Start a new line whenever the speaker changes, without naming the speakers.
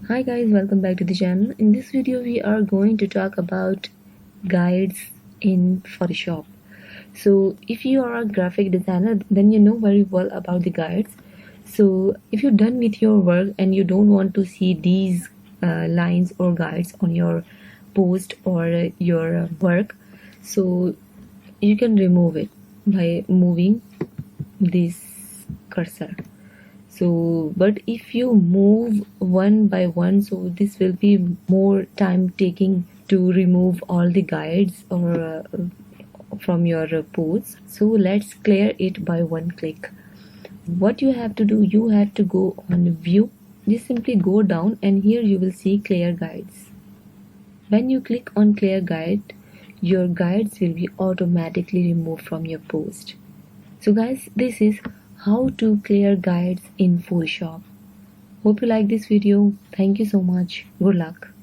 Hi guys, welcome back to the channel. In this video we are going to talk about guides in Photoshop. So if you are a graphic designer, then you know very well about the guides. So if you're done with your work and you don't want to see these lines or guides on your post or your work, so you can remove it by moving this cursor. So but if you move one by one, so this will be more time taking to remove all the guides or from your posts. So let's clear it by one click. What you have to do, you have to go on view, just simply go down and here you will see clear guides. When you click on clear guide, your guides will be automatically removed from your post. So guys, this is how to clear guides in Photoshop. Hope you like this video. Thank you so much. Good luck.